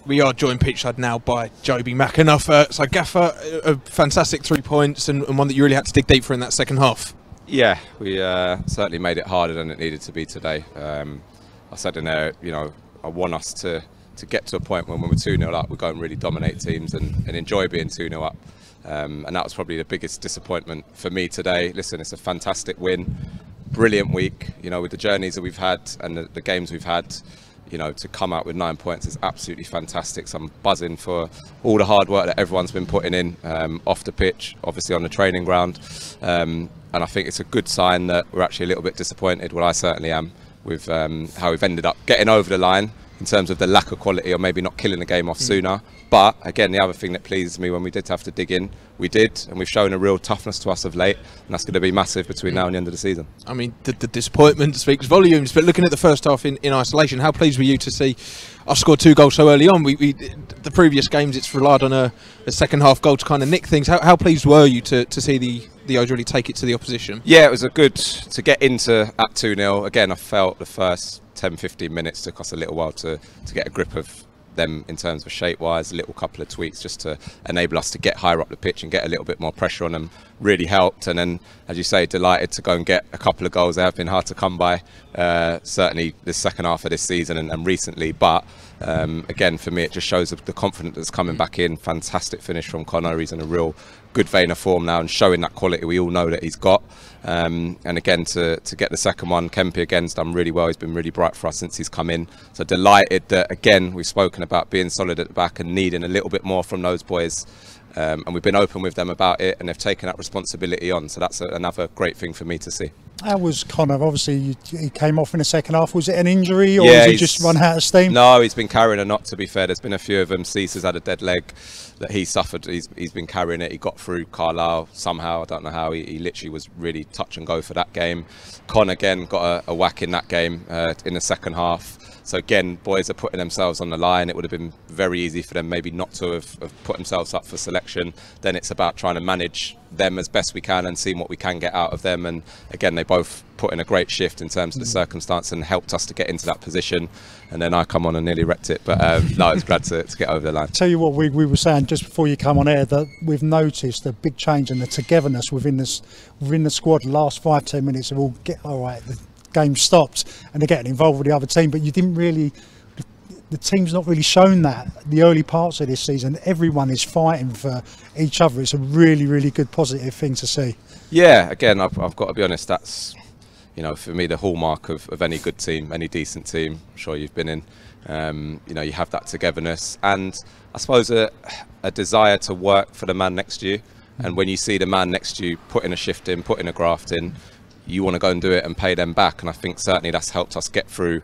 We are joined pitchside now by Jobi McAnuff. So Gaffer, a fantastic 3 points and one that you really had to dig deep for in that second half. Yeah, we certainly made it harder than it needed to be today. I said in there, I want us to get to a point when we're 2-0 up, we go and really dominate teams and enjoy being 2-0 up. And that was probably the biggest disappointment for me today. Listen, it's a fantastic win, brilliant week, with the journeys that we've had and the games we've had. To come out with 9 points is absolutely fantastic. So I'm buzzing for all the hard work that everyone's been putting in off the pitch, obviously on the training ground. And I think it's a good sign that we're actually a little bit disappointed, well I certainly am, with how we've ended up getting over the line in terms of the lack of quality or maybe not killing the game off sooner. But again, the other thing that pleased me when we did have to dig in, we did, and we've shown a real toughness to us of late, and that's going to be massive between now and the end of the season. I mean, the disappointment speaks volumes, but looking at the first half in isolation, how pleased were you to see us score 2 goals so early on? The previous games, it's relied on a second half goal to kind of nick things. How pleased were you to see the O's really take it to the opposition? Yeah, it was a good to get into at 2-0. Again, I felt the first 10-15 minutes took us a little while to get a grip of them in terms of shape-wise, a little couple of tweaks just to enable us to get higher up the pitch and get a little bit more pressure on them really helped. And then, as you say, delighted to go and get a couple of goals. They have been hard to come by, certainly the second half of this season and recently. But again, for me, it just shows the confidence that's coming back in. Fantastic finish from Connor. He's in a real good vein of form now and showing that quality we all know that he's got. And again, to get the second one, Kempe again's done really well. He's been really bright for us since he's come in. So delighted that, again, we've spoken about being solid at the back and needing a little bit more from those boys. And we've been open with them about it, and they've taken that responsibility on. So that's another great thing for me to see. How was Connor? Obviously, he came off in the second half. Was it an injury, or was he just run out of steam? No, he's been carrying a knot, to be fair. There's been a few of them. Cease has had a dead leg that he suffered. He's been carrying it. He got through Carlisle somehow. I don't know how. He literally was really touch and go for that game. Con again got a whack in that game in the second half. So again, boys are putting themselves on the line. It would have been very easy for them maybe not to have put themselves up for selection. Then it's about trying to manage them as best we can and seeing what we can get out of them. And again, they both put in a great shift in terms of the circumstance and helped us to get into that position. And then I come on and nearly wrecked it. But no, it's glad to get over the line. Tell you what, we were saying just before you come on air that we've noticed a big change in the togetherness within the squad. The last 5-10 minutes of all get all right. The game stopped and they're getting involved with the other team, but you didn't really, the team's not really shown that the early parts of this season. Everyone is fighting for each other. It's a really, really good positive thing to see. Yeah, again, I've got to be honest, that's, for me, the hallmark of any good team, any decent team. I'm sure you've been in. You have that togetherness and I suppose a desire to work for the man next to you. And when you see the man next to you putting a shift in, putting a graft in, you want to go and do it and pay them back. And I think certainly that's helped us get through,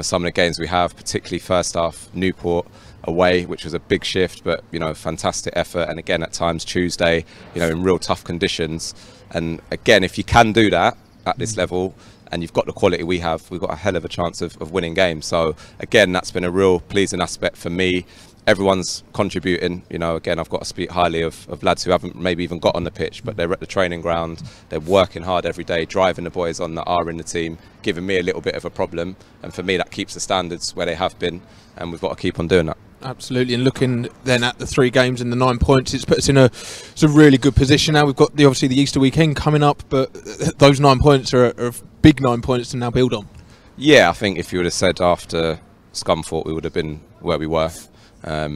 some of the games we have, particularly first half, Newport away, which was a big shift, but, fantastic effort. And again, at times Tuesday, in real tough conditions. And again, if you can do that at this level and you've got the quality we have, we've got a hell of a chance of winning games. So again, that's been a real pleasing aspect for me. Everyone's contributing, again, I've got to speak highly of lads who haven't maybe even got on the pitch, but they're at the training ground, they're working hard every day, driving the boys on that are in the team, giving me a little bit of a problem. And for me, that keeps the standards where they have been, and we've got to keep on doing that. Absolutely, and looking then at the 3 games and the 9 points, it's put us in a really good position now. We've got obviously the Easter weekend coming up, but those 9 points are a big 9 points to now build on. Yeah, I think if you would have said after Scunthorpe we would have been where we were, I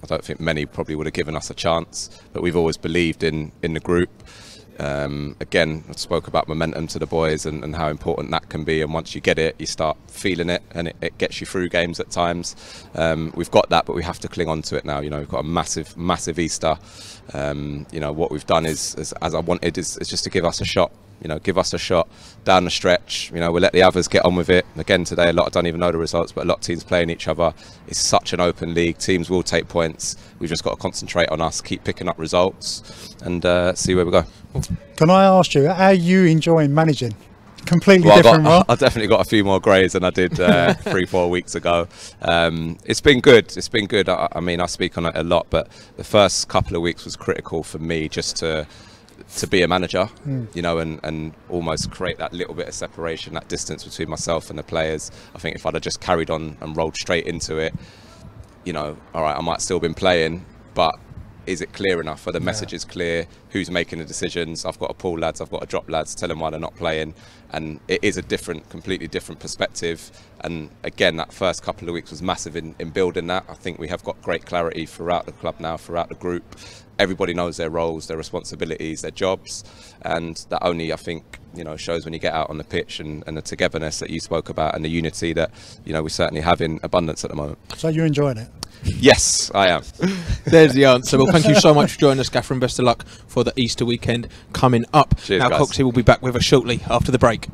don't think many probably would have given us a chance, but we've always believed in the group. Again, I spoke about momentum to the boys and how important that can be, and once you get it, you start feeling it, and it gets you through games at times. We've got that, but we have to cling on to it now. We've got a massive Easter. What we've done is as I wanted, is just to give us a shot. Give us a shot down the stretch. We'll let the others get on with it. Again, today, a lot, I don't even know the results, but a lot of teams playing each other. It's such an open league. Teams will take points. We've just got to concentrate on us, keep picking up results, and see where we go. Can I ask you, how are you enjoying managing? Completely different role? I definitely got a few more greys than I did 3-4 weeks ago. It's been good. It's been good. I mean, I speak on it a lot, but the first couple of weeks was critical for me just to be a manager, and almost create that little bit of separation, that distance between myself and the players. I think if I'd have just carried on and rolled straight into it, you know, all right, I might still been playing, but is it clear enough? Are the messages clear? Who's making the decisions? I've got to pull lads, I've got to drop lads, tell them why they're not playing. And it is a completely different perspective. And again, that first couple of weeks was massive in building that. I think we have got great clarity throughout the club now, throughout the group. Everybody knows their roles, their responsibilities, their jobs. And that only, I think, you know, shows when you get out on the pitch, and the togetherness that you spoke about, and the unity that, you know, we certainly have in abundance at the moment. So you're enjoying it? Yes, I am. There's the answer. Well, thank you so much for joining us, Gaffer, and best of luck for the Easter weekend coming up. Cheers, now, guys. Coxie will be back with us shortly after the break.